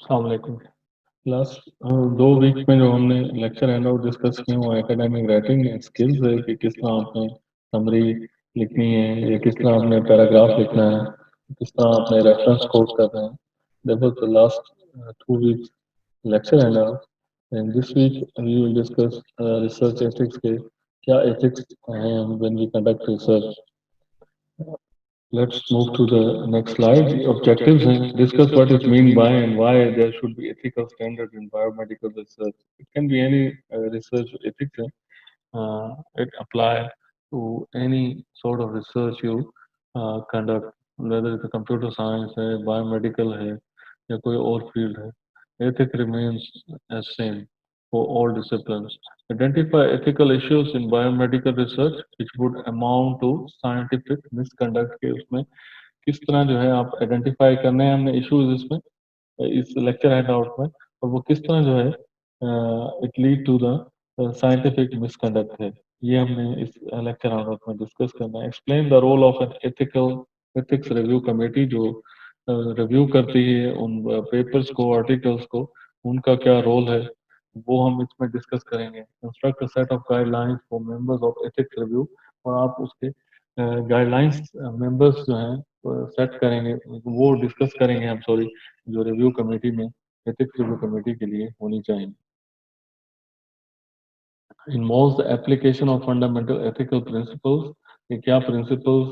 अस्सलाम वालेकुम। Last 2 week में जो हमने लेक्चर हैंडआउट डिस्कस किए वो एकेडमिक राइटिंग स्किल्स है कि किस तरह आपने समरी लिखनी है या किस तरह आपने पैराग्राफ लिखना है, किस तरह आपने रेफरेंस कोट करना है। That was the last 2 weeks lecture handout. And this week we will discuss research ethics के क्या एथिक्स हैं when we conduct research. Let's move to the next slide. The objectives हैं discuss what is mean by and why there should be ethical standards in biomedical research. It can be any research ethics. It apply to any sort of research you conduct, whether it's a computer science है, biomedical है, या कोई और field है. Ethics remains as same for all disciplines. Identify ethical issues in biomedical research which would amount to scientific misconduct के उसमें किस तरह जो है आप आइडेंटिफाई करने हैं हमने इश्यूज इसमें इस लेक्चर हैंडआउट में और वो किस तरह जो है it lead to the scientific misconduct है ये हमने इस लेक्चर हैंडआउट में डिस्कस करना है। Explain the role of an ethical ethics review committee जो रिव्यू करती है उन पेपर्स को आर्टिकल्स को उनका क्या रोल है वो हम इसमें डिस्कस करेंगे। Instruct set of guidelines for members of ethics review और आप उसके गाइडलाइंस मेंबर्स जो हैं सेट करेंगे वो डिस्कस करेंगे हम सॉरी जो रिव्यू कमेटी में एथिक्स रिव्यू कमेटी के लिए होनी चाहिए। Involves the application of fundamental ethical principles कि क्या principles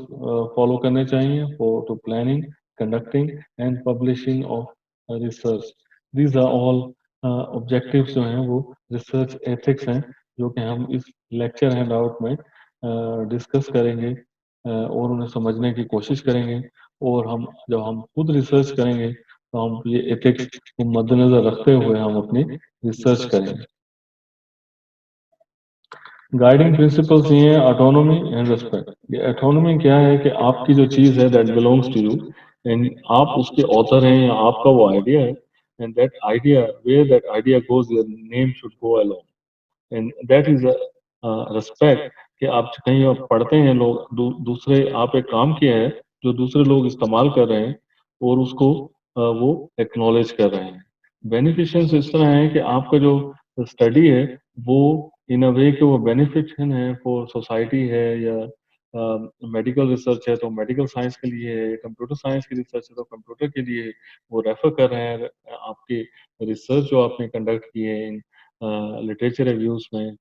follow करने चाहिए for to planning, conducting and publishing of research. These are all objectives जो हैं वो research ethics हैं जो कि हम इस lecture handout में discuss करेंगे और उन्हें समझने की कोशिश करेंगे और हम जब हम खुद research करेंगे तो हम ये ethics को मद्देनजर रखते हुए हम अपनी research करेंगे। गाइडिंग प्रिंसिपल्स ये हैं ऑटोनॉमी एंड रिस्पेक्ट। ये ऑटोनॉमी क्या है कि आपकी जो चीज़ है that belongs to you and आप उसके ऑथर हैं या आपका वो आइडिया है and that idea where that idea goes your name should go along and that is respect कि आप कहीं आप पढ़ते हैं लोग दूसरे आप एक काम किया है जो दूसरे लोग इस्तेमाल कर रहे हैं और उसको वो एक्नॉलेज कर रहे हैं। बेनिफिशियंस इस तरह है कि आपका जो स्टडी है वो इन अ वे कि वो बेनिफिशियल है फॉर सोसाइटी है या मेडिकल रिसर्च है तो मेडिकल साइंस के लिए है, कंप्यूटर साइंस की रिसर्च है तो कंप्यूटर के लिए है। वो रेफर कर रहे हैं आपके रिसर्च जो आपने कंडक्ट की है इन लिटरेचर रिव्यूज में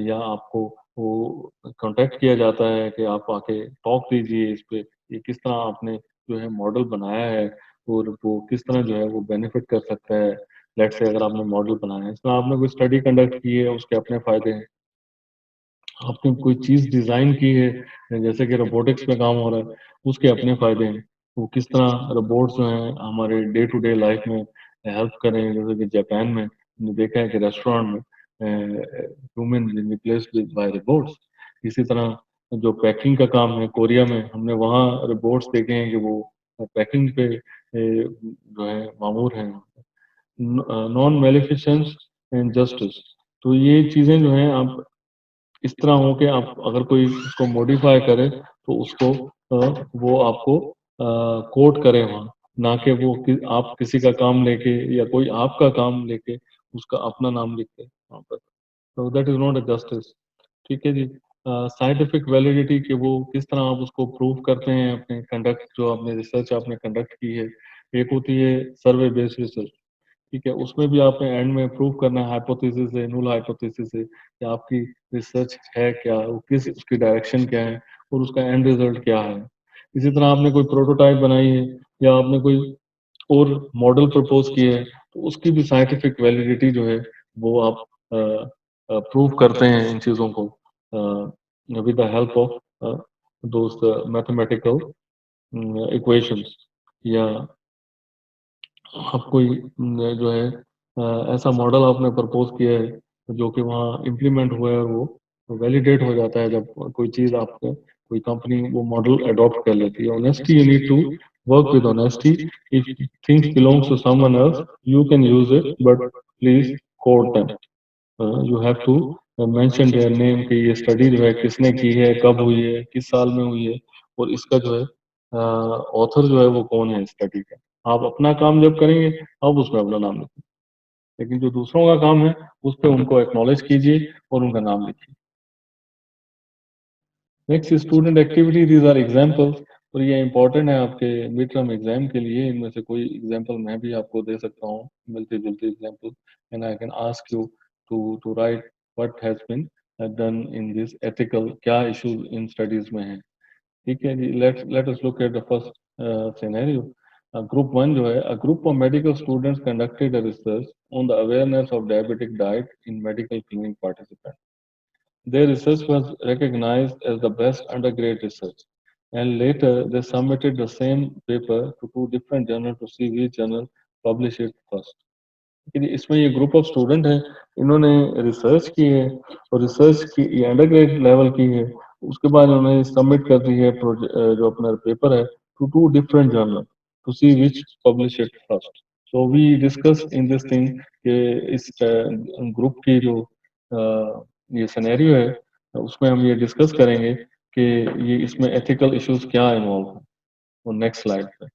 या आपको वो कांटेक्ट किया जाता है कि आप आके टॉक दीजिए इस पे ये किस तरह आपने जो है मॉडल बनाया है और वो किस तरह जो है वो बेनिफिट कर सकता है। लेट्स से अगर आपने मॉडल बनाया है इसमें आपने कोई स्टडी कंडक्ट की है उसके अपने फायदे हैं। आपने कोई चीज़ डिज़ाइन की है जैसे कि रोबोटिक्स में काम हो रहा है उसके अपने फायदे हैं। वो किस तरह रोबोट्स जो हैं हमारे डे टू डे लाइफ में हेल्प करें जैसे कि जापान में हमने देखा है कि रेस्टोरेंट में ह्यूमन रिप्लेस्ड बाय रोबोट्स। इसी तरह जो पैकिंग का काम है कोरिया में हमने वहाँ रोबोट्स देखे हैं कि वो पैकिंग पे जो है मामूर हैं। नॉन मेलिफिसेंस एंड जस्टिस तो ये चीज़ें जो हैं आप इस तरह हो कि आप अगर कोई उसको मॉडिफाई करे तो उसको वो आपको कोट करे वहाँ ना कि वो आप किसी का काम लेके या कोई आपका काम लेके उसका अपना नाम लिख दे वहाँ पर। तो that is not a justice. ठीक है जी। साइंटिफिक वैलिडिटी कि वो किस तरह आप उसको प्रूव करते हैं अपने कंडक्ट जो आपने रिसर्च आपने कंडक्ट की है। एक होती है सर्वे बेस्ड रिसर्च। ठीक है उसमें भी आपने एंड में प्रूव करना है हाइपोथेसिस है नुल हाइपोथेसिस है कि आपकी रिसर्च है क्या वो किस उसकी डायरेक्शन क्या है और उसका एंड रिजल्ट क्या है। इसी तरह आपने कोई प्रोटोटाइप बनाई है या आपने कोई और मॉडल प्रपोज किया है तो उसकी भी साइंटिफिक वैलिडिटी जो है वो आप प्रूव करते हैं इन चीज़ों को विद द हेल्प ऑफ दोस्त मैथमेटिकल इक्वेशंस या आप कोई जो है ऐसा मॉडल आपने प्रपोज किया है जो कि वहाँ इम्प्लीमेंट हुआ है और वो वैलिडेट हो जाता है जब कोई चीज़ आपको कोई कंपनी वो मॉडल अडॉप्ट कर लेती है। Honesty you need to work with honesty. If things belongs to someone else you can use it but please quote them. You have to mention their name कि ये स्टडी जो है किसने की है कब हुई है किस साल में हुई है और इसका जो है ऑथर जो है वो कौन है स्टडी का। आप अपना काम जब करेंगे, आप उसमें अपना नाम लिखिए, लेकिन जो दूसरों का काम है, उस पे उनको एक्नॉलेज कीजिए और उनका नाम लिखिए। Next student activity, these are examples, और ये इंपॉर्टेंट है आपके मिड टर्म एग्जाम के लिए। इनमें से कोई एग्जाम्पल मैं भी आपको दे सकता हूँ, मिलती जुलती example, and I can ask you to write what has been done in this ethical, क्या इश्यूज इन स्टडीज में है। ठीक है जी, let let us look at the first scenario. Group one जो है, a group of medical students conducted a research on the awareness of diabetic diet in medical clinic participant. Their research was recognized as the best undergrad research, and later they submitted the same paper to two different journals to see which journal published it first. ठीक है जी, इसमें ये group of student है, इन्होंने research की है, और research की ये अंडरग्रेड लेवल की है। उसके बाद उन्होंने सबमिट कर दी है जो अपना पेपर है, to two different journal to see which publish it first. So we discuss in this thing कि इस ग्रुप की जो ये सिनेरियो है, उसमें हम ये डिस्कस करेंगे कि ये इसमें एथिकल इश्यूज क्या इन्वॉल्व है। और नेक्स्ट स्लाइड पे,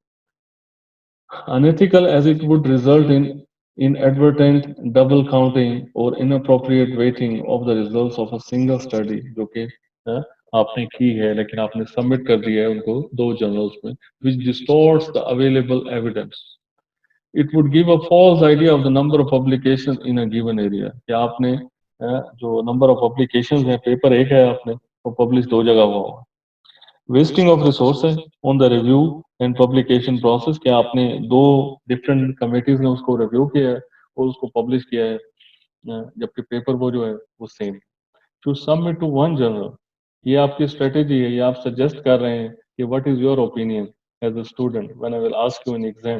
unethical as it would result in inadvertent double counting or inappropriate weighting of the results of a single study, जो कि अ, आपने की है लेकिन आपने सबमिट कर दिया है उनको दो जर्नल्स में, which distorts the available evidence. It would give a false idea of the number of publications in a given area, कि आपने जो नंबर ऑफ पब्लिकेशंस है, पेपर एक है आपने, वो पब्लिश दो जगह हुआ होगा। Wasting of resources on the review and publication process, क्या आपने दो डिफरेंट कमिटीज ने उसको रिव्यू किया है और उसको पब्लिश किया है, जबकि पेपर वो जो है वो same. To submit to one journal, ये आपकी स्ट्रेटेजी है, ये आप सजेस्ट कर रहे हैं कि what is your opinion as a student when I will ask you in exam.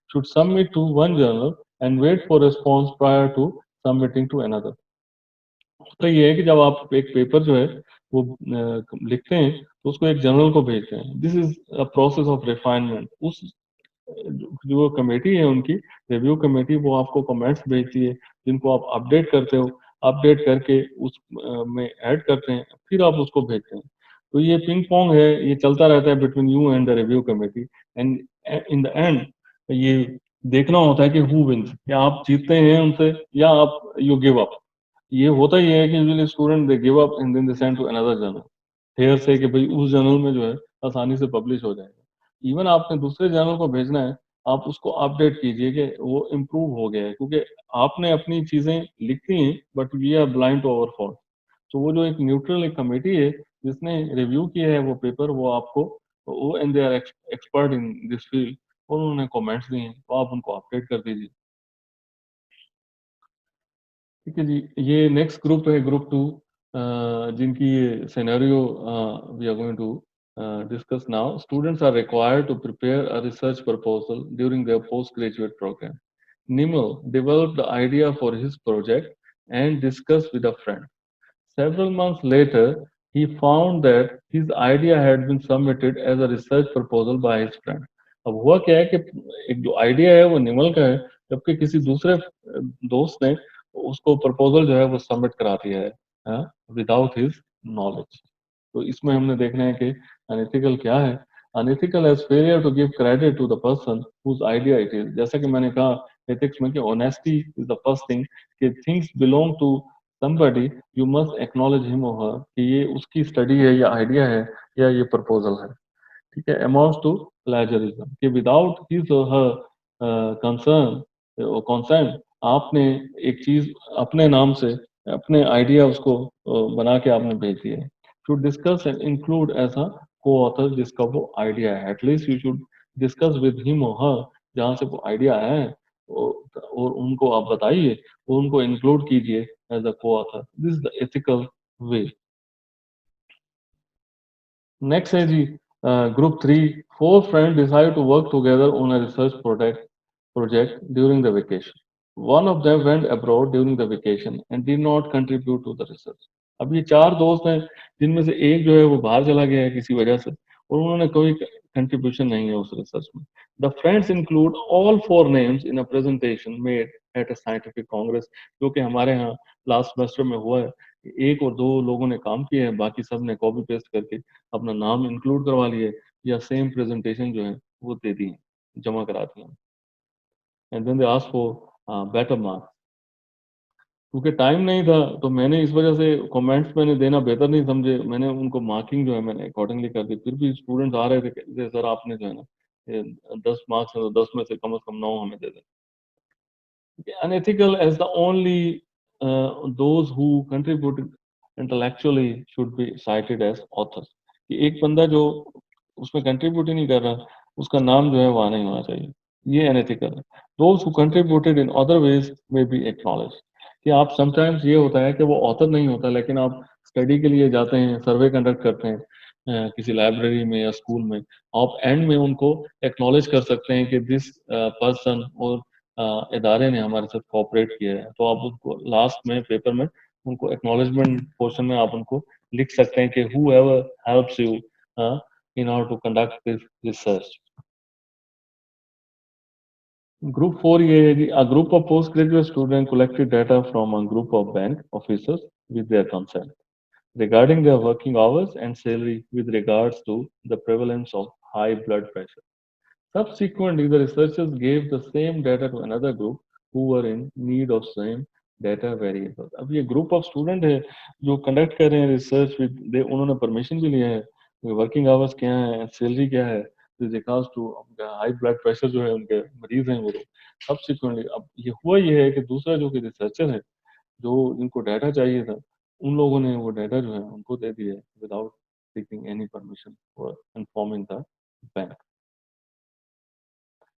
Should submit to one journal and wait for response prior to submitting to another. तो ये है कि जब आप एक पेपर जो है वो लिखते हैं, तो उसको एक जर्नल को भेजते हैं। This is a process of refinement. उस जो कमेटी है उनकी रिव्यू कमेटी, वो आपको कमेंट्स भेजती है जिनको आप अपडेट करते हो, अपडेट करके उस में ऐड करते हैं, फिर आप उसको भेजते हैं। तो ये पिंग पोंग है, ये चलता रहता है between you and the review committee, and in the end ये देखना होता है कि हु विंस, या आप जीतते हैं उनसे या आप यू गिव अप। ये होता ही है कि usually student they give up and then they send to another journal, हेयर से कि भाई उस जर्नल में जो है आसानी से पब्लिश हो जाएगा। इवन आपने दूसरे जर्नल को भेजना है, आप उसको अपडेट कीजिए कि वो इम्प्रूव हो गया है, क्योंकि आपने अपनी चीजें लिखती हैं but we are blind to our fault. तो वो जो एक न्यूट्रल एक कमेटी है जिसने रिव्यू किया है वो पेपर, वो आपको, वो and they are expert in this field, और उन्होंने कमेंट्स दिए हैं, तो आप उनको अपडेट कर दीजिए। ठीक है जी, ये नेक्स्ट ग्रुप है, ग्रुप टू, जिनकी ये scenario we are going to discuss now. Students are required to prepare a research proposal during their postgraduate program. Nimel developed the idea for his project and discussed with a friend. Several months later, he found that his idea had been submitted as a research proposal by his friend. अब हुआ क्या है कि एक जो idea है वो निमल का है, जबकि किसी दूसरे दोस्त ने उसको प्रपोजल जो है वो सबमिट करा दिया है विदाउट हिज नॉलेज। तो इसमें हमने देखना है कि अनएथिकल क्या है। Unethical as failure to give credit to the person whose idea it is. जैसा कि मैंने कहा एथिक्स में कि honesty is the first thing, कि things belong to somebody, you must acknowledge him or her कि ये उसकी स्टडी है या आइडिया है या ये प्रपोजल है। ठीक है, अमाउंट्स टू प्लेजरिज्म, कि विदाउट हिज और हर कंसर्न और कंसेंट आपने एक चीज अपने नाम से, अपने आइडिया उसको बना के आपने भेज दिया है। Should discuss and include as a को ऑथर जिसका वो आइडिया है, at least you should discuss with him और हर जहाँ से वो आइडिया आया है, और उनको आप बताइए, और उनको इंक्लूड कीजिए एज अ को author. This is the ethical way. Next है जी group three, four friend decide to work together on a research project during the vacation. One of them went abroad during the vacation and did not contribute to the research. अब ये चार दोस्त हैं जिनमें से एक जो है वो बाहर चला गया है किसी वजह से, और उन्होंने कोई कंट्रीब्यूशन नहीं है उस रिसर्च में। The friends include all four names in a presentation made at a scientific Congress, जो कि हमारे यहाँ लास्ट सेमेस्टर में हुआ है। एक और दो लोगों ने काम किया है, बाकी सब ने कॉपी पेस्ट करके अपना नाम इंक्लूड करवा लिए या सेम प्रेजेंटेशन जो है वो दे दी है। जमा करा दिया, and then they ask for better marks. क्योंकि टाइम नहीं था तो मैंने इस वजह से कमेंट्स मैंने देना बेहतर नहीं समझे, मैंने उनको मार्किंग जो है मैंने अकॉर्डिंगली कर दी। फिर भी स्टूडेंट्स आ रहे थे कहते थे, सर आपने जो है ना ये 10 मार्क्स है तो 10 में से कम 9 हमें दे दें। Unethical as the only those who contributed intellectually should be cited as authors। कि एक बंदा जो उसमें कंट्रीब्यूट ही नहीं कर रहा उसका नाम जो है वहाँ नहीं होना चाहिए, ये अनएथिकल है। those who contributed in other ways may be acknowledged। कि आप समटाइम्स ये होता है कि वो ऑथर नहीं होता लेकिन आप स्टडी के लिए जाते हैं, सर्वे कंडक्ट करते हैं किसी लाइब्रेरी में या स्कूल में, आप एंड में उनको एक्नॉलेज कर सकते हैं कि दिस पर्सन और इदारे ने हमारे साथ कोऑपरेट किया है। तो आप उनको लास्ट में पेपर में उनको एक्नॉलेजमेंट पोर्शन में आप उनको लिख सकते हैं कि who ever helps you in order to conduct this research। Group 4 ये है कि a group of postgraduate students collected data from a group of bank officers with their consent regarding their working hours and salary with regards to the prevalence of high blood pressure। Subsequently, the researchers gave the same data to another group who were in need of same data variables। अब ये group of student है जो conduct कर रहे हैं research with, उन्होंने permission भी लिया है, वर्किंग आवर्स क्या है, सैलरी क्या है, regards to high blood pressure जो है उनके मरीज हैं वो लोग। सब्सिक्वेंटली अब ये है कि दूसरा जो कि रिसर्चर है जो इनको डाटा चाहिए था उन लोगों ने वो डाटा जो है उनको दे दिया विदाउट टेकिंग एनी परमिशन और informing the bank.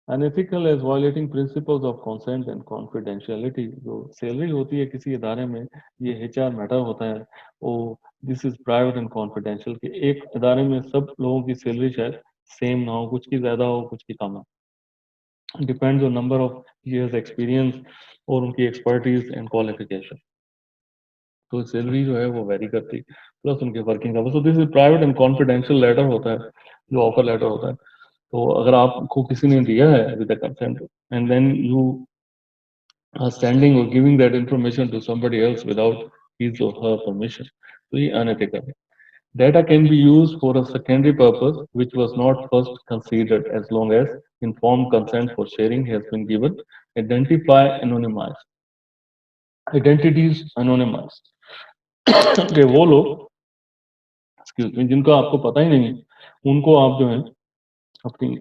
Unethical as violating principles of consent and confidentiality. जो सैलरी होती है किसी इदारे में ये एचआर मैटर होता है, वो this is private and confidential कि एक इदारे में सब लोगों की सैलरी शायद सेम ना हो, कुछ की ज़्यादा हो कुछ की कम हो, depends on number of years experience और उनकी एक्सपर्टीज एंड क्वालिफिकेशन। तो सैलरी जो है वो वेरी करती प्लस उनके वर्किंग आवर्स। तो this is private and confidential letter होता है जो ऑफर लेटर होता है। तो अगर आपको किसी ने दिया है with the consent and then you are sending और giving that information to somebody else without his और हर परमिशन, तो ये अनएथिकल है। Data can be used for a secondary purpose which was not first considered as long as informed consent for sharing has been given। Identify anonymized identities anonymized कि वो लोग excuse me जिनको आपको पता ही नहीं उनको आप जो है अपनी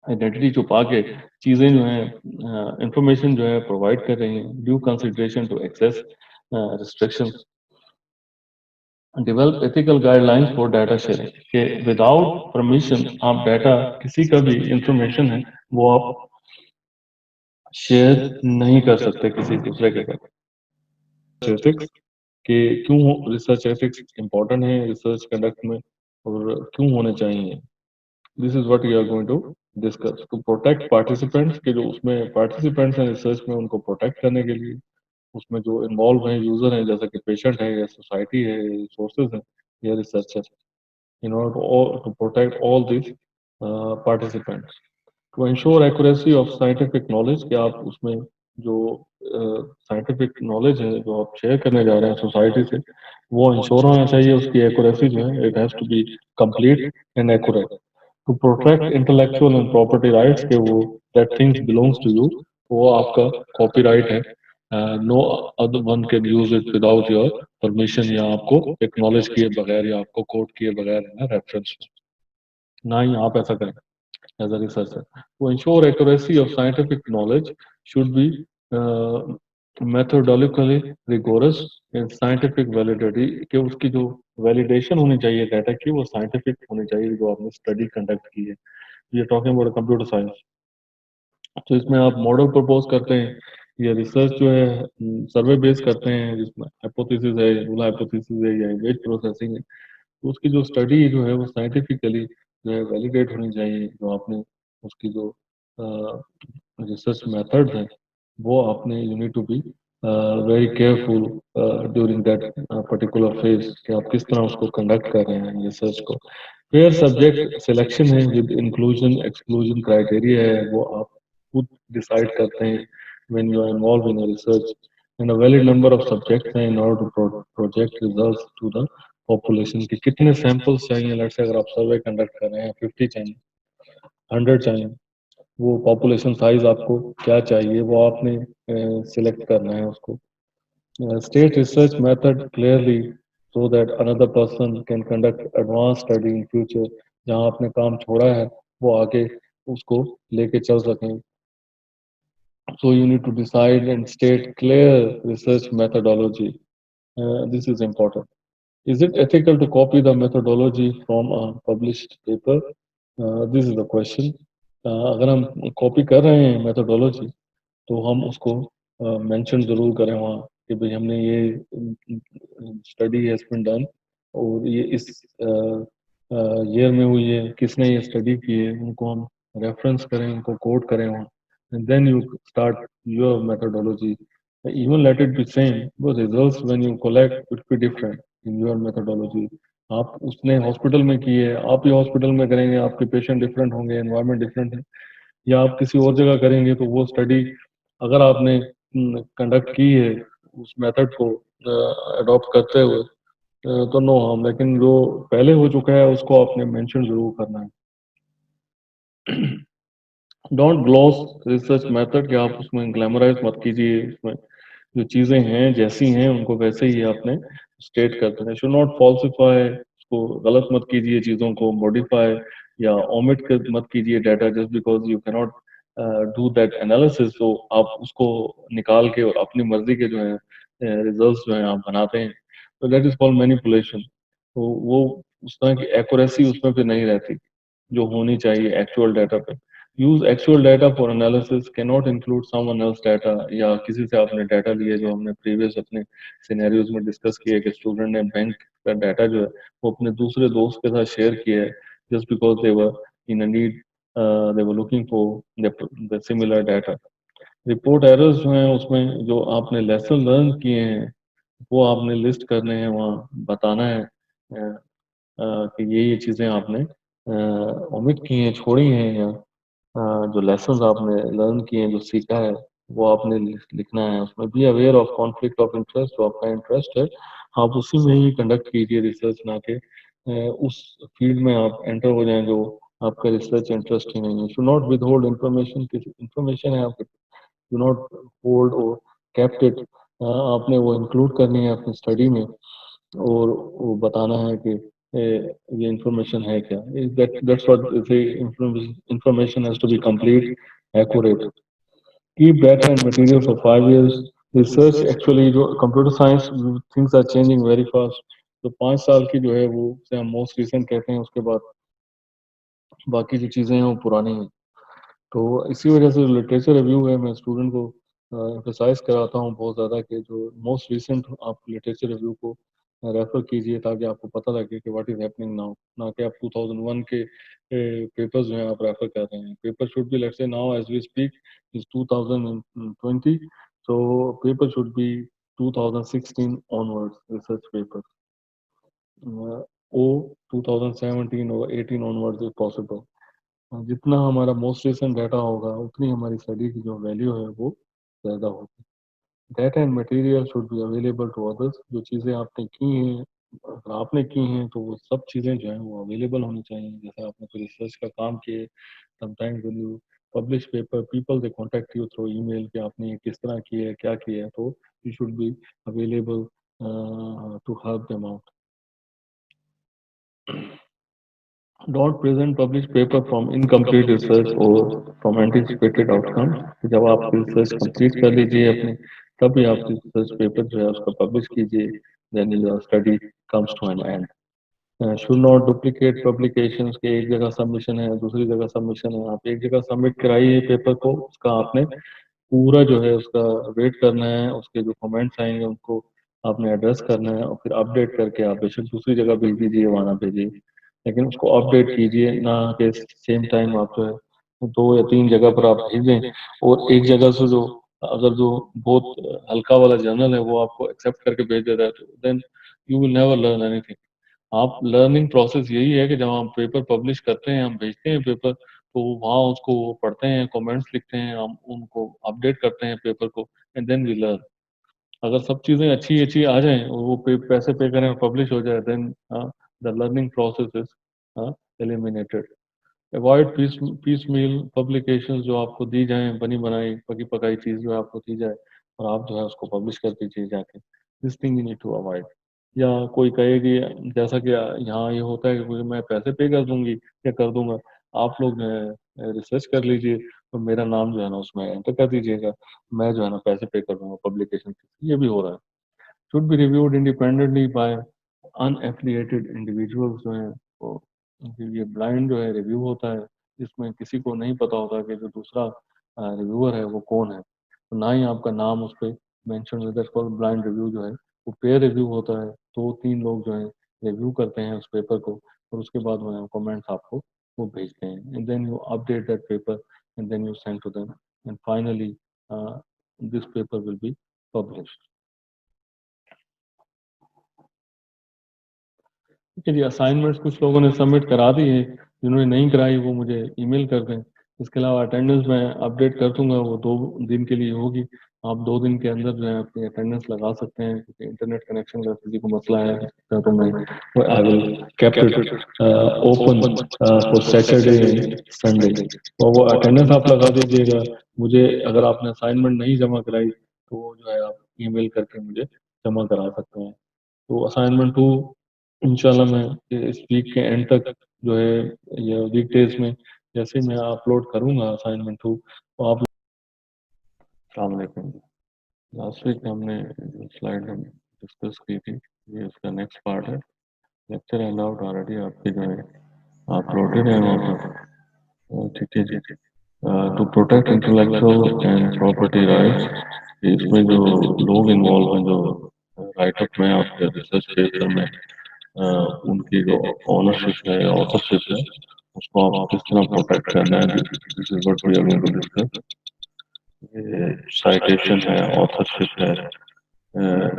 आइडेंटिटी छुपा के चीजें जो है इंफॉर्मेशन जो है प्रोवाइड कर रही हैं। Due consideration to access restriction. Develop ethical guidelines for data sharing के विदाउट परमिशन आप डाटा किसी का भी इंफॉर्मेशन है वो आप शेयर नहीं कर सकते किसी दूसरे के साथ। एथिक्स कि क्यों रिसर्च एथिक्स इंपॉर्टेंट है रिसर्च कंडक्ट में और क्यों होने चाहिए, this is what we are going to discuss. To protect participants के जो उसमें पार्टिसिपेंट्स हैं रिसर्च में उनको प्रोटेक्ट करने के लिए उसमें जो इन्वॉल्व हैं यूजर हैं जैसे कि पेशेंट है या सोसाइटी है रिसोर्सेज है या researcher, in order to protect all these participants। To ensure accuracy of scientific knowledge कि आप उसमें जो साइंटिफिक नॉलेज है जो आप शेयर करने जा रहे हैं सोसाइटी से वो इंश्योर होना चाहिए, उसकी एक्यूरेसी जो है it has to be complete and accurate. To protect intellectual and property rights के वो that things belongs to you वो आपका कॉपीराइट है, no other one can use it without your permission या आपको एक्नॉलेज किए बगैर या आपको कोट किए बगैर है ना रेफरेंस, ना ही आप ऐसा करें as a researcher। To ensure accuracy of scientific knowledge should be methodologically rigorous and scientific validity कि उसकी जो वैलिडेशन होनी चाहिए डाटा की वो साइंटिफिक होनी चाहिए जो आपने स्टडी कंडक्ट की है। ये टॉकिंग अबाउट कंप्यूटर साइंस। तो इसमें आप मॉडल प्रपोज करते हैं या रिसर्च जो है सर्वे बेस करते हैं जिसमें हाइपोथेसिस है, रूल हाइपोथेसिस है या इमेज प्रोसेसिंग है, तो उसकी जो स्टडी जो है वो साइंटिफिकली जो है वैलिडेट होनी चाहिए। जो आपने उसकी जो रिसर्च मेथड्स हैं वो आपने you need to be very careful during that particular phase कि आप किस तरह उसको कंडक्ट कर रहे हैं रिसर्च को। फेयर सब्जेक्ट सिलेक्शन है विद इंक्लूजन एक्सक्लूजन क्राइटेरिया है वो आप खुद डिसाइड करते हैं when you are involve in research and a valid number of subjects हैं in order to project results to the population के कितने सैंपल्स चाहिए। लेट्स से अगर आप सर्वे कंडक्ट कर रहे हैं 50 चाहिए 100 चाहिए वो पॉपुलेशन साइज आपको क्या चाहिए वो आपने सिलेक्ट करना है उसको। State research method clearly so that another person can conduct advanced study in future। जहाँ आपने काम छोड़ा है वो आगे उसको लेके चल सकें। So you need to decide and state clear research methodology. This is important. Is it ethical to copy the methodology from a published paper? This is the question. अगर हम कॉपी कर रहे हैं methodology तो हम उसको मेंशन जरूर करें वहाँ कि भाई हमने ये स्टडी हैज बीन डन और ये इस ईयर में हुई है, किसने ये स्टडी की है उनको हम रेफरेंस करें, उनको कोट करें वहाँ। And then you start your methodology. Even let it be same, वो results when you collect it be different in your methodology. आप उसने हॉस्पिटल में की है, आप ही हॉस्पिटल में करेंगे, आपके पेशेंट डिफरेंट होंगे, एनवायरनमेंट डिफरेंट है। या आप किसी और जगह करेंगे तो वो स्टडी अगर आपने कंडक्ट की है उस मेथड को अडॉप्ट करते हुए तो नो हार्म, लेकिन जो पहले हो चुका है उसको आपने मेंशन जरूर करना है। डोंट ग्लॉस रिसर्च मेथड, कि आप उसमें ग्लैमराइज मत कीजिए, उसमें जो चीजें हैं जैसी हैं उनको वैसे ही आपने स्टेट कर देना। शुड नॉट फॉल्सिफाई, उसको गलत मत कीजिए, चीजों को मॉडिफाई या ओमिट कर मत कीजिए data just because you cannot do that analysis. तो आप उसको निकाल के और अपनी मर्जी के जो है रिजल्ट्स जो है आप बनाते हैं, तो दैट इज कॉल्ड मैनिपुलेशन। तो वो उस तरह की एक्यूरेसी उसमें फिर नहीं रहती जो होनी चाहिए एक्चुअल डाटा पे। Use actual data for analysis, can not include someone else data, या किसी से आपने डाटा लिया जो हमने प्रीवियस अपने सिनेरियोज में डिस्कस किया कि स्टूडेंट ने बैंक का डाटा जो है वो अपने दूसरे दोस्त के साथ शेयर किया है just because they were in a need, they were looking for the similar data. Report errors जो हैं उसमें जो आपने लेसन लर्न किए हैं वो आपने लिस्ट करने हैं, वहाँ बताना है कि ये चीज़ें आपने ओमिट की हैं, छोड़ी हैं, या जो लेसन्स आपने लर्न किए हैं, जो सीखा है वो आपने लिखना है उसमें। Be aware of conflict of interest, जो आपका इंटरेस्ट है आप उसी में ही कंडक्ट कीजिए रिसर्च, ना कि उस फील्ड में आप एंटर हो जाएं जो आपका रिसर्च इंटरेस्ट ही नहीं है। Should not with hold information, किसी इन्फॉर्मेशन है आपके, डू नॉट होल्ड और केप्ट इट, आपने वो इंक्लूड करनी है अपनी स्टडी में और वो बताना है कि ये इंफॉर्मेशन है क्या। That's what the information has to be complete, accurate. Keep data and material for 5 years। Research actually जो computer science, things are changing very fast. तो 5 साल की जो है वो से हम मोस्ट रिसेंट कहते हैं, उसके बाद बाकी जो चीज़ें हैं वो पुरानी हैं। तो इसी वजह से लिटरेचर रिव्यू है, मैं स्टूडेंट को एम्फेसाइज कराता हूँ बहुत ज़्यादा कि जो मोस्ट रिसेंट आप लिटरेचर रिव्यू को रेफर कीजिए ताकि आपको पता लगे कि व्हाट इज हैपनिंग नाउ, ना कि आप 2001 के पेपर्स जो हैं आप रेफर कर रहे हैं। Paper should be, let's say now as we speak is 2020, so paper should be 2016 onwards, research paper, or 2017 or 18 onwards if possible। जितना हमारा मोस्ट रिसेंट डाटा होगा उतनी हमारी स्टडी की जो वैल्यू है वो ज़्यादा होगी। Data and material should be available to others, जो चीज़ें आपने की हैं अगर आपने की हैं तो वो सब चीज़ें जो हैं वो अवेलेबल होनी चाहिए। जैसे आपने कोई रिसर्च का काम किए, sometimes when you publish paper people they contact you through email कि आपने ये किस तरह किया है, क्या किया है, तो you should be available to help them out. Don't present published paper from incomplete research or from anticipated outcome। तो जब आप रिसर्च कंप्लीट कर लीजिए अपनी, तभी आप रिसर्च पेपर जो है उसका पब्लिश कीजिए। Then your study comes to an end. Should not duplicate publications के, एक जगह सबमिशन है दूसरी जगह सबमिशन है, आप एक जगह सबमिट कराइए पेपर को, उसका आपने पूरा जो है उसका वेट करना है, उसके जो कमेंट्स आएंगे उनको आपने एड्रेस करना है और फिर अपडेट करके आप बेशक दूसरी जगह भेज दीजिए, वहाँ ना भेजिए, लेकिन उसको अपडेट कीजिए, ना कि सेम टाइम आप जो है 2 या 3 जगह पर आप भेज दें और एक जगह से जो अगर जो बहुत हल्का वाला जर्नल है वो आपको एक्सेप्ट करके भेज देता है तो then you will never learn anything. आप लर्निंग प्रोसेस यही है कि जब हम पेपर पब्लिश करते हैं, हम भेजते हैं पेपर, तो वहाँ उसको वो पढ़ते हैं, कमेंट्स लिखते हैं, हम उनको अपडेट करते हैं पेपर को, एंड देन वी लर्न। अगर सब चीज़ें अच्छी अच्छी आ जाएं और वो पैसे पे करें और पब्लिश हो जाए, then the learning process is eliminated. Avoid piecemeal publications जो आपको दी जाएं, बनी बनाई पकी पकाई चीज़ जो आपको दी जाए और आप जो है उसको पब्लिश कर दीजिए जाके। This thing you need to avoid. या कोई कहे कि जैसा कि यहाँ ये होता है कि कोई मैं पैसे पे कर दूंगी या कर दूंगा, आप लोग जो है रिसर्च कर लीजिए और मेरा नाम जो है ना उसमें एंटर कर दीजिएगा, मैं जो है ना पैसे पे कर दूंगा पब्लिकेशन के। ये भी हो रहा है। Should be reviewed independently by unaffiliated individuals जो हैं वो। ये ब्लाइंड जो है रिव्यू होता है, जिसमें किसी को नहीं पता होता कि जो दूसरा रिव्यूअर है वो कौन है, तो ना ही आपका नाम उस पर मैंशन होता है। ब्लाइंड रिव्यू जो है वो पेयर रिव्यू होता है, दो तीन लोग जो है रिव्यू करते हैं उस पेपर को और उसके बाद वो कमेंट्स आपको वो भेजते हैं, and then you update that paper and then you send to them and finally this paper will be published. ठीक है जी, असाइनमेंट्स कुछ लोगों ने सबमिट करा दी है, जिन्होंने नहीं कराई वो मुझे ईमेल कर दें। इसके अलावा अटेंडेंस मैं अपडेट कर दूंगा, वो 2 दिन के लिए होगी। आप 2 दिन के अंदर जो है अपनी अटेंडेंस लगा सकते हैं, क्योंकि इंटरनेट कनेक्शन का किसी को मसला है तो मैं I will kept it open for Saturday and Sunday. तो वो अटेंडेंस आप लगा दीजिएगा। मुझे अगर आपने असाइनमेंट नहीं जमा कराई तो वो जो है आप ईमेल करके मुझे जमा करा सकते हैं। तो असाइनमेंट 2 इंशाल्लाह मैं इस वीक के एंड तक जो है या वीकडेज में जैसे ही मैं अपलोड करूंगा असाइनमेंट 2 तो आप। अस्सलाम वालेकुम। लास्ट वीक हमने जो स्लाइड हम डिस्कस की थी, ये उसका नेक्स्ट पार्ट है। लेक्चर एंड आउट ऑलरेडी आपके जो है अपलोडेड है वहाँ पर। ठीक है जी। To protect intellectual and property rights, इसमें जो लोग इन्वॉल्व हैं, जो राइटअप में आपके रिसर्च पेपर में उनकी जो ऑनरशिप है, ऑथरशिप है, उसको आप किस तरह प्रोटेक्ट करना है, this is what we are going to discuss. ये साइटेशन है, ऑथरशिप है,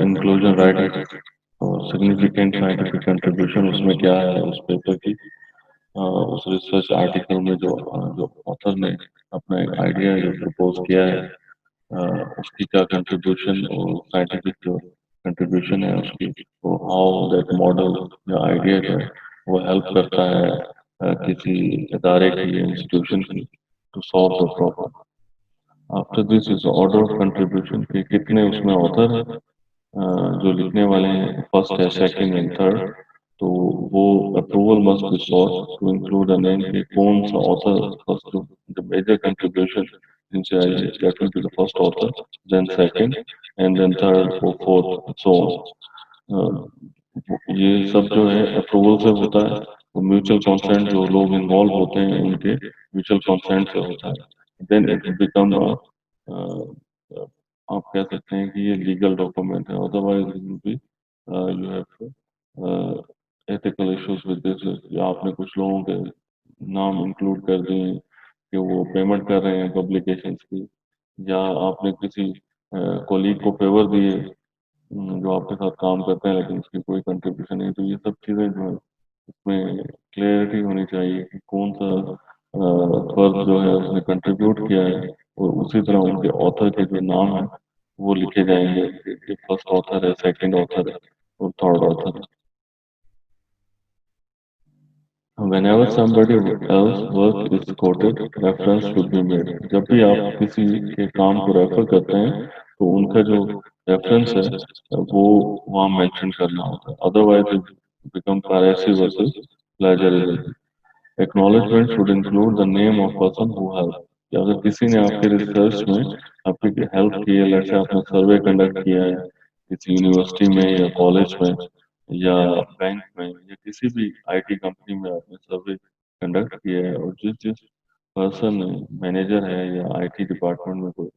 इंक्लूजन राइट और सिग्निफिकेंट साइंटिफिक कंट्रीब्यूशन उसमें क्या है उस पेपर की। उस रिसर्च आर्टिकल में जो ऑथर ने अपना एक आइडिया जो प्रपोज किया है, उसकी क्या कंट्रीब्यूशन और साइंटिफिक जो कंट्रीब्यूशन है उसकी, तो हाउ दैट मॉडल या आइडिया जो है वो हेल्प करता है किसी इदारे की या इंस्टीट्यूशन की to solve the problem. After this is order of contribution कि कितने उसमें ऑथर है, जो लिखने वाले हैं फर्स्ट है, सेकंड एंड थर्ड। तो वो approval must be sought to include a name कि कौन सा author first, the major contribution जिनसे आई है that will be the first author, then second and then third और फोर्थ सो ऑन। ये सब जो है अप्रूवल से होता है। वो म्यूचुअल कंसेंट जो लोग इन्वॉल्व होते हैं उनके म्यूचुअल कंसेंट से होता है। देन इट बिकम आप कह सकते हैं कि ये लीगल डॉक्यूमेंट है, otherwise be you have ethical issues with this. या आपने कुछ लोगों के नाम इंक्लूड कर दिए कि वो पेमेंट कर रहे हैं पब्लिकेशंस की, या आपने किसी कोलीग को फेवर दिए जो आपके साथ काम करते हैं लेकिन उसकी कोई कंट्रीब्यूशन नहीं। तो ये सब चीज़ें जो है इसमें क्लियरिटी होनी चाहिए कि कौन सा फर्द जो है उसने कंट्रीब्यूट किया है, और उसी तरह उनके ऑथर के जो नाम है वो लिखे जाएंगे कि फर्स्ट ऑथर है, सेकंड ऑथर है और थर्ड ऑथर है। Whenever somebody else work is quoted, reference should be made. जब भी आप किसी के काम को रेफर करते हैं तो उनका जो रेफरेंस है वो वहाँ मेंशन करना होता है, otherwise it become piracy versus plagiarism. Acknowledgement should include the name of person who helped. कि अगर किसी ने आपके रिसर्च में आपकी हेल्प की है, जैसे आपने सर्वे कंडक्ट किया है किसी यूनिवर्सिटी में या कॉलेज में या बैंक में या किसी भी आईटी कंपनी में आपने सर्वे कंडक्ट किया है, और जिस जिस पर्सन मैनेजर है या आईटी डिपार्टमेंट में कोई,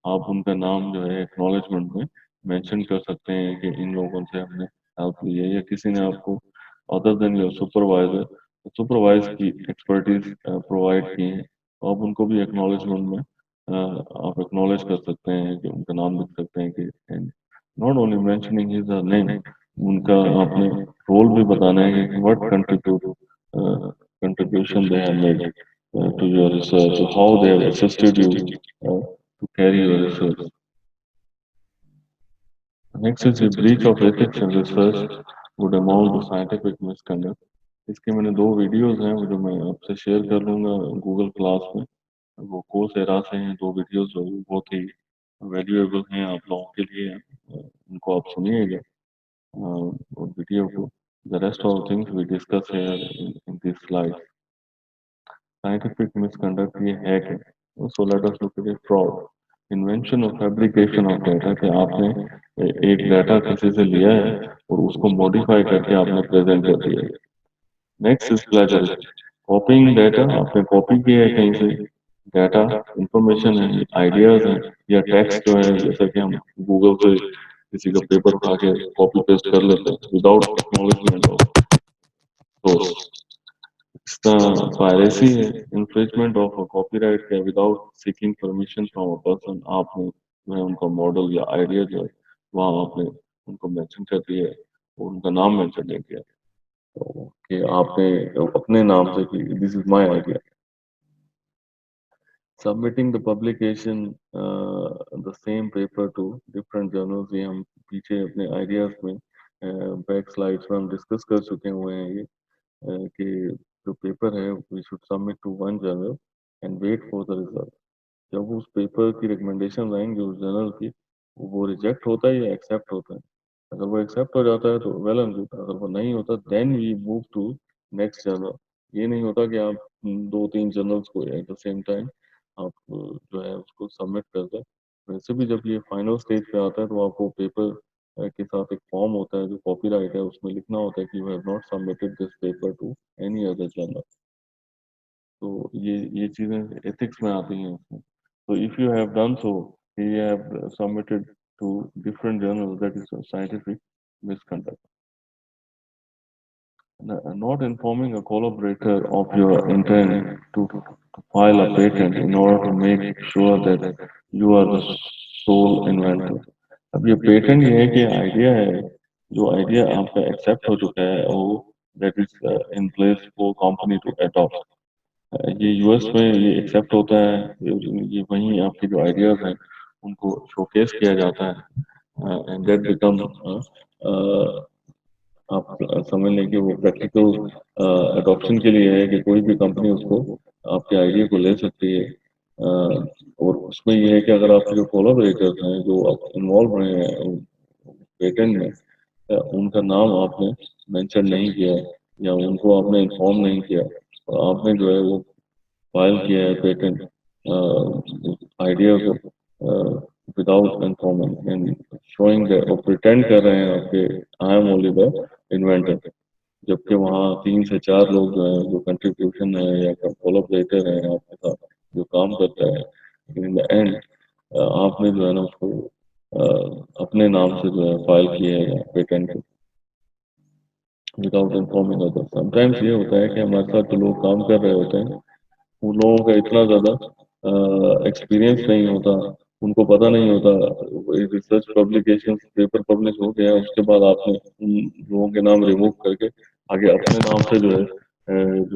आप उनका नाम जो है एक्नॉलेजमेंट में मेंशन कर सकते हैं कि इन लोगों से हमने हेल्प ली है, या किसी ने आपको other than your supervisor supervise की एक्सपर्टीज प्रोवाइड की है, तो आप उनको भी एक्नॉलेजमेंट में आप एक्नॉलेज कर सकते हैं कि उनका नाम लिख सकते हैं कि not only mentioning his name, उनका आपने रोल भी बताना है कि what contribution they have made to your research, or how they have assisted you to carry your research. Next is the breach of ethics in research would amount to scientific misconduct. इसके मैंने दो videos हैं जो मैं आपसे share कर लूँगा Google class में। वो कोर्सेरा से हैं, दो वीडियोस जो बहुत ही वैल्यूएबल हैं आप लोगों के लिए। उनको आप सुनिएगा और वीडियो को। The rest of things we discuss here in this slide. Scientific misconduct ये है क्या? So let us look at fraud. Invention और फैब्रिकेशन ऑफ डाटा, कि आपने एक डाटा किसी से लिया है और उसको मॉडिफाई करके आपने प्रेजेंट कर दिया है। नेक्स्ट इज प्लेजरिज्म, कॉपिंग डाटा, आपने कॉपी किया है कहीं से डाटा, इंफॉर्मेशन है, आइडियाज हैं या टेक्स्ट जो है, जैसा कि हम गूगल से किसी का पेपर उठा के कॉपी पेस्ट कर लेते हैं विदाउट एक्नॉलेजमेंट ऑफ सोर्स। इसका पायरेसी है, इन्फ्रिंजमेंट ऑफ कॉपीराइट है without seeking permission from a person. आपने जो है उनका मॉडल या आइडिया जो है वहाँ आपने उनको मेंशन कर दिया है और उनका नाम मेंशन नहीं किया, तो कि आपने अपने नाम से कि this is my idea. Submitting the publication the same paper two different journals, ये हम पीछे अपने आइडियाज में बैक स्लाइड्स में हम डिस्कस कर चुके हुए हैं ये, कि जो पेपर है we should submit to one journal and wait for the result. जब उस पेपर की रिकमेंडेशन आएंगे उस जर्नल की, वो रिजेक्ट होता है या एक्सेप्ट होता है। अगर वो एक्सेप्ट हो जाता है तो वेल एंड गुड, अगर वो नहीं होता then we move to next journal. ये नहीं होता कि आप दो तीन जर्नल्स को एट द सेम टाइम आप जो है उसको सबमिट कर दें। वैसे भी जब ये फाइनल स्टेज पे आता है तो आपको पेपर के साथ एक फॉर्म होता है जो कॉपीराइट है, उसमें लिखना होता है कि you have not submitted this paper two any other journal. तो ये चीज़ें एथिक्स में आती हैं इसमें। तो if you have done so, you have submitted to different journals, that is a scientific misconduct. Not informing a collaborator of your intent to file a patent in order to make sure that you are the sole inventor. अब ये patent ये है कि idea है, जो idea आपका accept हो चुका है वो that is in place for company to adopt. ये यूएस में ये एक्सेप्ट होता है, ये वहीं आपके जो आइडियाज हैं उनको शोकेस किया जाता है एंड दैट बिकम, आप समझ लें कि वो प्रैक्टिकल अडॉप्शन के लिए है कि कोई भी कंपनी उसको आपके आइडिया को ले सकती है। और उसमें ये है कि अगर आपके जो कोलैबोरेटर्स हैं जो इन्वॉल्व रहे हैं पेटेंट में, उनका नाम आपने मेंशन नहीं किया या उनको आपने इन्फॉर्म नहीं किया और आपने जो है वो फाइल किया है पेटेंट आइडिया को without informing and showing that, और प्रिटेंड कर रहे हैं आपके I am only the inventor, जबकि वहाँ तीन से चार लोग जो हैं जो कंट्रीब्यूशन है या कोलैबोरेटर हैं आपके साथ जो काम करता है, लेकिन इन द एंड आपने जो है ना उसको अपने नाम से जो है फाइल किया है पेटेंट को विदाउट इन्फॉर्मिंग अदर्स। समटाइम्स ये होता है कि हमारे साथ जो लोग काम कर रहे होते हैं उन लोगों का इतना ज़्यादा एक्सपीरियंस नहीं होता, उनको पता नहीं होता। रिसर्च पब्लिकेशन पेपर पब्लिश हो गया उसके बाद आपने उन लोगों के नाम रिमूव करके आगे अपने नाम से जो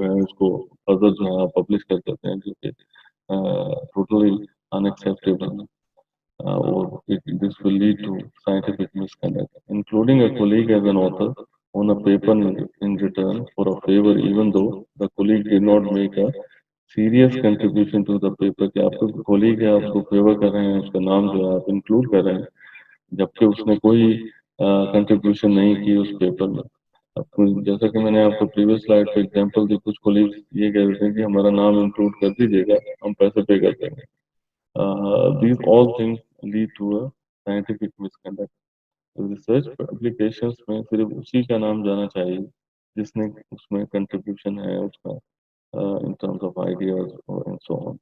है उसको फर्दर जो है पब्लिश कर देते हैं, जो कि totally unacceptable. or this will lead to scientific misconduct, including a colleague as an author on a paper in return for a favor, even though the colleague did not make a serious contribution to the paper। कि आपका colleague है, आपको favour कर रहे हैं, उसका नाम जो है आप इंक्लूड कर रहे हैं, जबकि उसने कोई कंट्रीब्यूशन नहीं की उस पेपर में। अब जैसा कि मैंने आपको प्रीवियस स्लाइड पे एग्जांपल दी, कुछ कोलीग्स ये कह रहे थे कि हमारा नाम इंक्लूड कर दीजिएगा, हम पैसे पे कर देंगे। these all things lead to a scientific misconduct। Research publications में सिर्फ उसी का नाम जाना चाहिए जिसने उसमें कंट्रीब्यूशन है उसका इन टर्म्स ऑफ आइडियाज और एंड सो ऑन,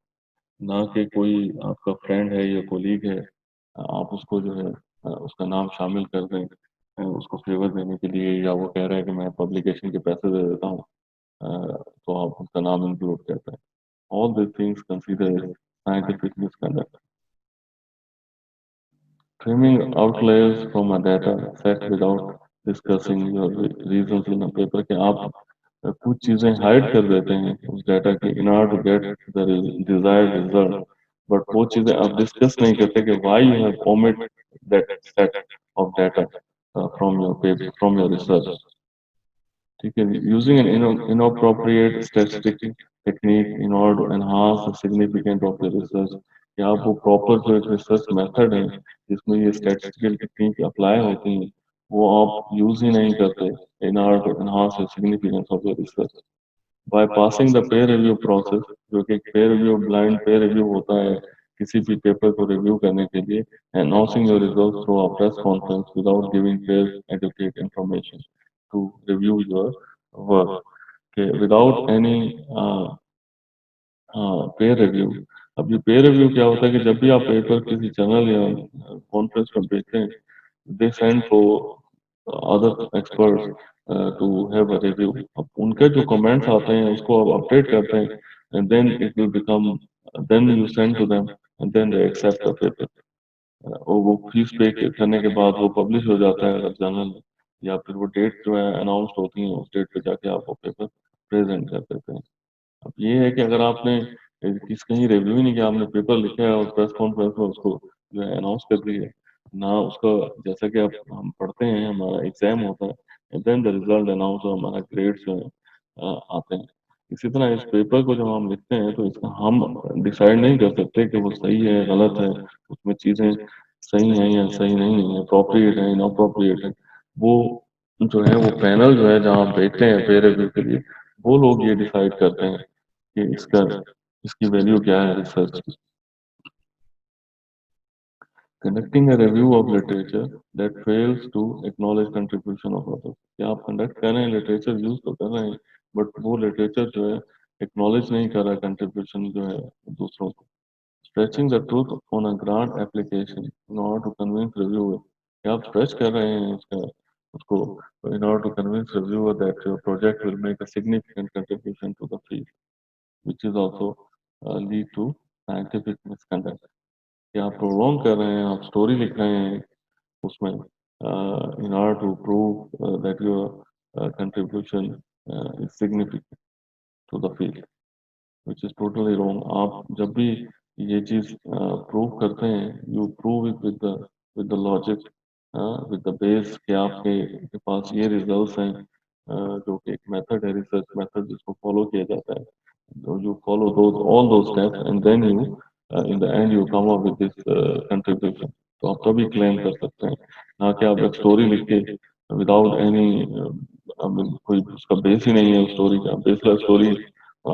ना कि कोई आपका फ्रेंड है या कोलीग है आप उसको जो है उसका नाम शामिल कर दें उसको फेवर देने के लिए, या वो कह रहा है कि मैं पब्लिकेशन के पैसे दे देता हूँ तो आप उसका नाम इंक्लूड करते हैं। All this things consider scientific misconduct. Trimming outliers from a data set without discussing your reasons in a paper, कि आप कुछ चीजें हाइड कर देते हैं उस डाटा की in order to get the desired result, but वो चीजें आप डिस्कस नहीं करते कि why you have omit that set of data from your paper, from your research। ठीक है, using an inappropriate statistical technique in order to enhance the significance of the research, कि आप वो प्रॉपर जो रिसर्च मेथड है जिसमें ये statistical technique apply होती हैं वो आप यूज ही नहीं करते in order to enhance the significance of the research by passing the peer review process, जो कि peer review blind peer review होता है किसी भी पेपर को रिव्यू करने के लिए, announcing your results through a press conference without giving fair adequate information to review your work, okay, without any pair review. अब ये पेयर रिव्यू क्या होता है कि जब भी आप पेपर किसी जर्नल या कॉन्फ्रेंस में भेजते हैं, they send for other experts to have a review. अब उनके जो कमेंट्स आते हैं उसको आप अपडेट करते हैं, and then it will become, then you send to them and then they accept the paper. और वो फीस पे करने के बाद वो पब्लिश हो जाता है अगर जर्नल में, या फिर वो डेट जो है अनाउंस होती है उस डेट पे जाके आप वो पेपर प्रेजेंट कर देते हैं। अब ये है कि अगर आपने किस कहीं रिव्यू ही नहीं किया, आपने पेपर लिखा है और प्रेस कॉन्फ्रेंस में उसको जो है अनाउंस कर दिया है ना, उसका जैसा कि अब हम पढ़ते हैं हमारा एग्जाम होता है, देन द रिजल्ट अनाउंस और हमारा ग्रेड्स जो है आते हैं। इसी तरह इस पेपर को जब हम लिखते हैं तो इसका हम डिसाइड नहीं कर सकते कि वो सही है गलत है, उसमें चीजें सही हैं या सही नहीं है, अप्रोप्रिएट है इनअप्रोप्रिएट है। वो जो है वो पैनल जो है जहाँ हम बैठते हैं पेयर रिव्यू के लिए, वो लोग ये डिसाइड करते हैं कि इसका इसकी वैल्यू क्या है रिसर्च की। Conducting a review of literature that fails to acknowledge contribution of others, क्या आप कंडक्ट कर रहे हैं, लिटरेचर यूज तो कर रहे हैं, बट वो लिटरेचर जो है एक्नॉलेज नहीं कर रहा कंट्रीब्यूशन जो है दूसरों को। Stretching the truth on a grant application in order to convince reviewer, क्या आप स्ट्रेच कर रहे हैं उसका उसको in order to convince reviewer that your project will make a significant contribution to the field, which is also lead to scientific misconduct, कि आप prolong कर रहे हैं, आप स्टोरी लिख रहे हैं उसमें in order to prove that your contribution is significant to the field, which is totally wrong। आप जब भी ये चीज प्रूव करते हैं, you prove it with the logic, with the base कि आपके के पास ये रिजल्ट्स हैं, जो कि एक मेथड है, रिसर्च मेथड जिसको फॉलो किया जाता है। So you follow those all those steps and then you in the end you come up with this contribution, तो आप तभी क्लेम कर सकते हैं, ना कि आप एक स्टोरी लिख के विदाउट एनी, कोई उसका बेस ही नहीं है उस स्टोरी का, बेसलेस स्टोरी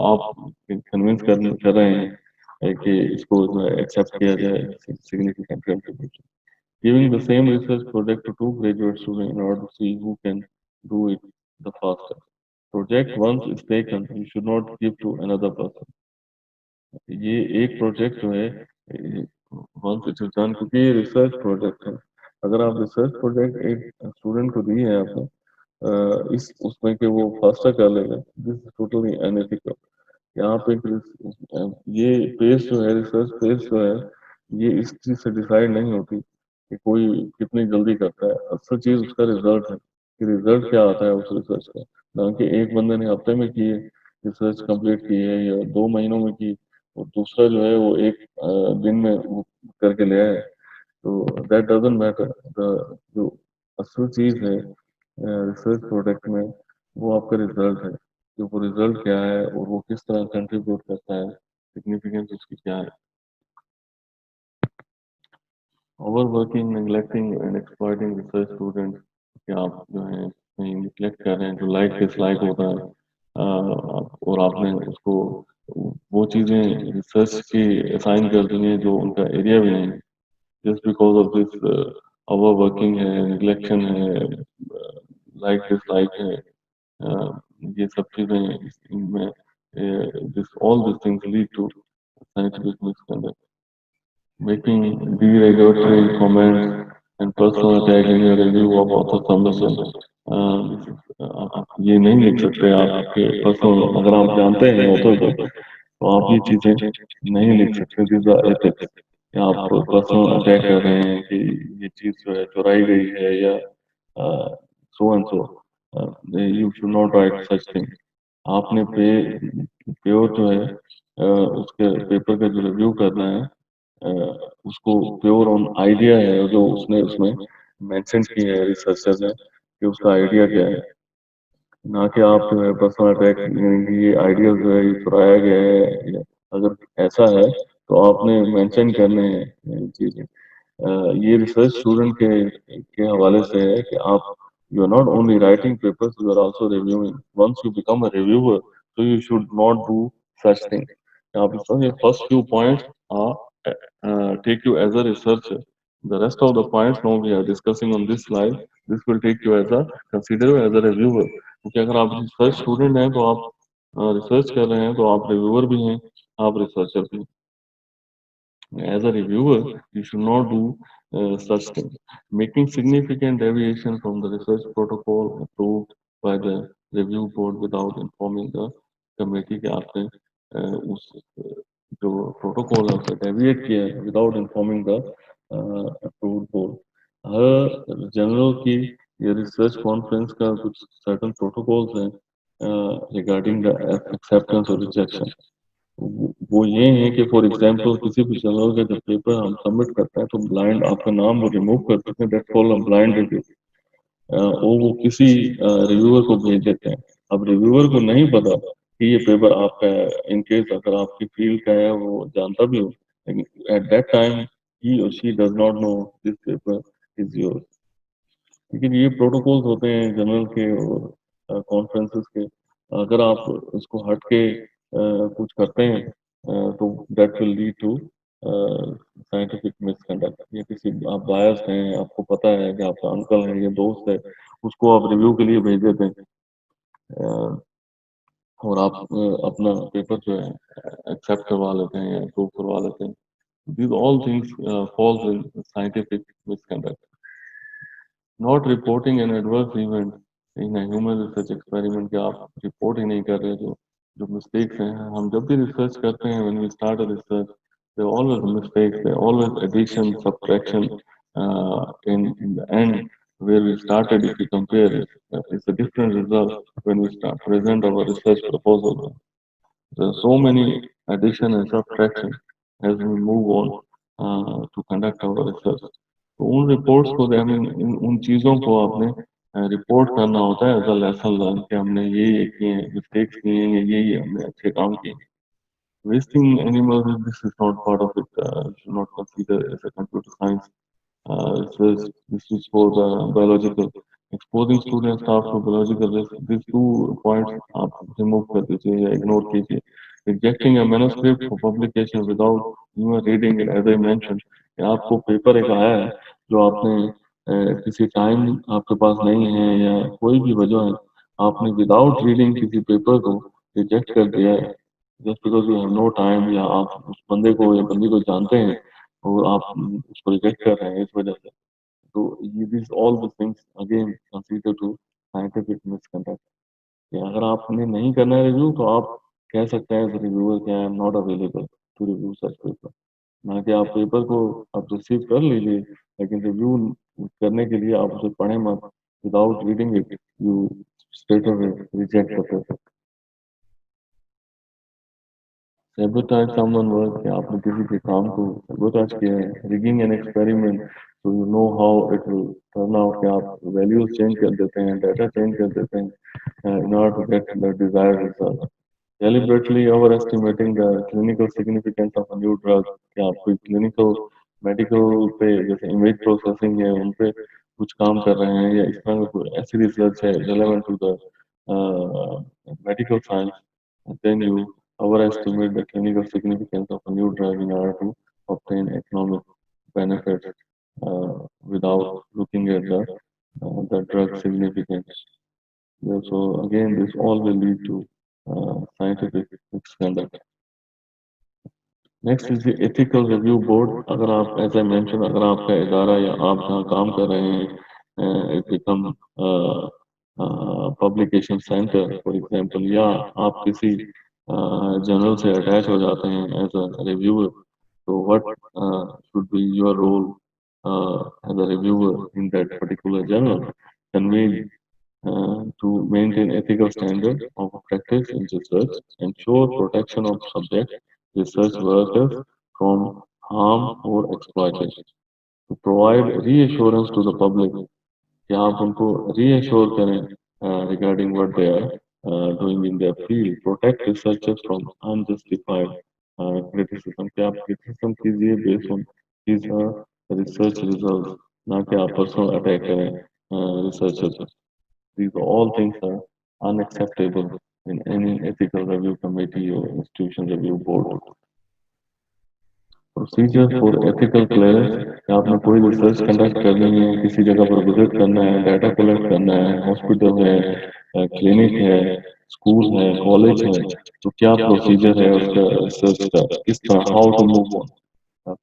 आप कन्विंस कर रहे हैं कि इसको एक्सेप्ट किया जाए significant contribution. Giving the same research project to two graduate students in order to see who can do it the fastest. Project once is taken, you should not give to another person। ये एक project जो है once it is done, क्योंकि ये research project है। अगर आप research project एक स्टूडेंट को दिए हैं आपने, इस उसमें कि वो फास्टर कर लेगा, दिस इज टोटली अनएथिकल। यहाँ पे ये पेस जो है, रिसर्च पेस जो है, ये इस चीज से डिसाइड नहीं होती कि कोई कितनी जल्दी करता है। असल चीज उसका रिजल्ट है कि रिजल्ट क्या आता है उस रिसर्च का, ना कि एक बंदे ने हफ्ते में की है रिसर्च कंप्लीट की है या 2 महीनों में की, और दूसरा जो है वो एक दिन में वो करके ले आया है। तो दैट डजंट मैटर। द जो असल चीज है रिसर्च प्रोडक्ट में, वो आपका रिजल्ट है कि वो रिजल्ट क्या है और वो किस तरह कंट्रीब्यूट करता है, सिग्निफिकेंस उसकी क्या है। Overworking, neglecting and exploiting research students, कि आप जो है कहीं निग्लेक्ट कर रहे हैं जो लाइक डिसलाइक होता है, और आपने उसको वो चीज़ें रिसर्च की असाइन कर दी हैं जो उनका एरिया भी नहीं है, just because of this overworking है, निग्लेक्शन है, लाइक डिसलाइक है, ये सब चीज़ें इनमें this all this things lead to scientific misconduct. Making derogatory comments and personal attack in your review of author submission, ये नहीं लिख सकते आपके पर्सनल, अगर आप जानते हैं ऑथर को तो आप ये चीजें नहीं लिख सकते। दिस आर एथिक्स, या आप पर्सनल अटैक कर रहे हैं कि ये चीज जो है चुराई गई है या so and so, you should not right such thing. आपने प्योर जो है उसके पेपर का जो रिव्यू करना है, उसको प्योर ऑन आइडिया है जो उसने उसमें मेंशन की है रिसर्चर ने कि उसका आइडिया क्या है। ना कि आप जो है पर्सनल अटैक यानी कि ये आइडिया जो है ये चुराया गया है अगर ऐसा है तो आपने मेंशन करने हैं ये चीजें। ये रिसर्च स्टूडेंट के हवाले से है कि आप you are not only writing papers, you are also reviewing. Once you become a reviewer so you should not do such thing. यहाँ पे सर ये first few points take you as a researcher. The rest of the points now we are discussing on this slide, this will take you as a consider you as a reviewer. क्योंकि अगर आप research student हैं तो आप research कर रहे हैं तो आप रिव्यूअर भी हैं, आप रिसर्चर भी हैं। As a reviewer, you should not do such things. Making significant deviation from the research protocol approved by the review board without informing the committee कि आपने उस जो प्रोटोकॉल है उसे डेविएट किया है without informing the approved board. Her general की ये रिसर्च कॉन्फ्रेंस का कुछ सर्टन प्रोटोकॉल्स हैं रिगार्डिंग द एक्सेप्टेंस और रिजेक्शन। वो ये है कि फॉर एग्जांपल किसी भी जर्नल का जब पेपर हम सबमिट करते हैं तो ब्लाइंड आपका नाम वो रिमूव कर देते हैं, दैट कॉल्ड ब्लाइंड रिव्यू। वो किसी रिव्यूअर को भेज देते हैं। अब रिव्यूअर को नहीं पता कि ये पेपर आपका है, इन केस अगर आपकी फील्ड का है वो जानता भी हो, लेकिन एट दैट टाइम ही और she does not know this paper is your. लेकिन ये प्रोटोकॉल्स होते हैं जनरल के और कॉन्फ्रेंसेस के। अगर आप इसको हट के कुछ करते हैं तो that will lead to scientific misconduct. ये किसी आप बायस हैं, आपको पता है कि आपका अंकल है या दोस्त है, उसको आप रिव्यू के लिए भेज देते हैं और आप अपना पेपर जो है एक्सेप्ट करवा लेते हैं या अप्रूव करवा लेते हैं। These all things falls in scientific misconduct. Not reporting an adverse event in human research experiment के आप रिपोर्ट ही नहीं कर रहे जो जो मिस्टेक्स हैं। हम जब भी रिसर्च करते हैं when we start a research there are always mistakes, there are always addition, subtraction in the end where we started. If we compare it, it's a different result when we start present our research proposal. There are so many addition and subtraction as we move on to conduct our research. तो उन reports को I mean, उन चीज़ों को आपने report करना होता है एज अ लेसन लर्न कि हमने ये किए हैं, मिस्टेक्स किए हैं, ये हमने अच्छे काम किए हैं। Wasting animals, this is not part of it. You should not consider as a computer science research. This is for the biological. Exposing student staff to biological risk. These two points आप remove कर दीजिए या ignore कीजिए. Rejecting a manuscript for publication without even reading it, as I mentioned, कि आपको paper एक आया है जो आपने किसी टाइम आपके पास नहीं है या कोई भी वजह है, आपने विदाउट रीडिंग किसी पेपर को रिजेक्ट कर दिया है just because you have no time, या आप उस बंदे को या बंदी को जानते हैं और आप उसको रिजेक्ट कर रहे हैं इस वजह से। तो ये this all the things again consider to scientific misconduct. अगर आपने नहीं करना है रिव्यू तो आप कह सकते हैं एज रिव्यूअर कि I am not available to review such paper. ना कि आप पेपर को आप रिसीव कर लीजिए लेकिन रिव्यू करने के लिए आप उसे पढ़ें मत। Without reading it you straight away reject the paper. sabotage someone work कि आपने किसी के काम को sabotage किया है, rigging an experiment so you know how it will turn out कि आप values change कर देते हैं, data change कर देते हैं in order to get the desired result. Deliberately overestimating the clinical significance of a new drug कि आप कोई clinical medical पे जैसे image processing है उन पे कुछ काम कर रहे हैं या इस तरह का कोई ऐसी रिसर्च है relevant to the medical science, then you overestimate the clinical significance of a new drug in order to obtain economic benefits without looking at the drug significance. Yeah, so again, this all will lead to scientific misconduct. Next is ethical review board. अगर आप as I mention अगर आपका इदारा या आप जहाँ काम कर रहे हैं it become publication centre for example, या आप किसी जर्नल से अटैच हो जाते हैं एज अ रिव्यूअर, तो what should be your role as a reviewer in that particular journal? Convey to maintain ethical standard of practice in research, ensure protection of subject research workers from harm or exploitation, to provide reassurance to the public कि आप उनको reassure करें regarding what they are doing in their field. Protect researchers from unjustified criticism. कि आप criticism कीजिए based on these are research results, ना कि आप personal attack करें researchers. These all things are unacceptable in any ethical review committee or institution review board. Procedure for ethical clearance कि आपने कोई रिसर्च कंडक्ट करनी है, किसी जगह पर विजिट करना है, डाटा कलेक्ट करना है, हॉस्पिटल है, क्लिनिक है, स्कूल है, कॉलेज है, तो क्या प्रोसीजर है उसका रिसर्च का, किस तरह, how to move on,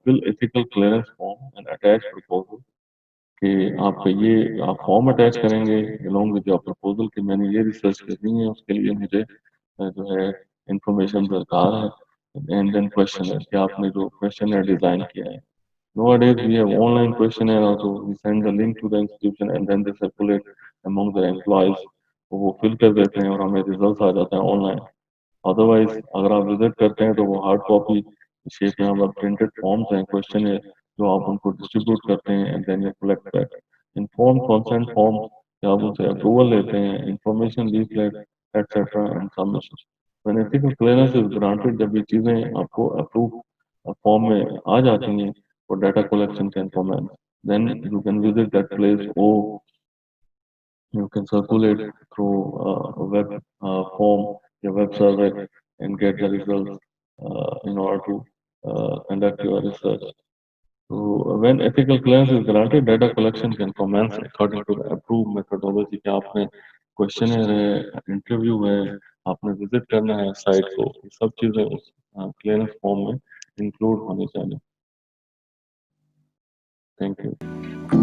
fill ethical clearance form and attach proposal कि आप फॉर्म अटैच करेंगे along with योर प्रपोजल कि मैंने ये रिसर्च करनी है, उसके लिए मुझे जो है इंफॉर्मेशन दरकार है, एंड देन क्वेश्चन है कि आपने जो क्वेश्चन है डिजाइन किया है. Nowadays, we have online questionnaire also. We send the link to the institution and then they circulate among the employees. वो फिल कर देते हैं और हमें रिजल्ट आ जाता है ऑनलाइन. अदरवाइज अगर आप विजिट करते हैं तो वो हार्ड कॉपी शेप में हमारे प्रिंटेड फॉर्म्स हैं, क्वेश्चन है जो आप उनको डिस्ट्रीब्यूट करते हैं and then you collect that. Inform consent form आप उनसे अप्रूवल लेते हैं, information leaflet etcetera and submission. When ethical clearance is granted, जब ये चीजें आपको अप्रूव फॉर्म में आ जाती हैं for data collection and performance, then you can visit that place or you can circulate through a web form, a web survey, and get the results in order to conduct your research. So when ethical clearance is granted, data collection can commence according to the approved methodology. कि आपने questionnaire है, interview है, आपने visit करना है site को, ये सब चीजें उस क्लियरेंस फॉर्म में इंक्लूड होनी चाहिए. Thank you.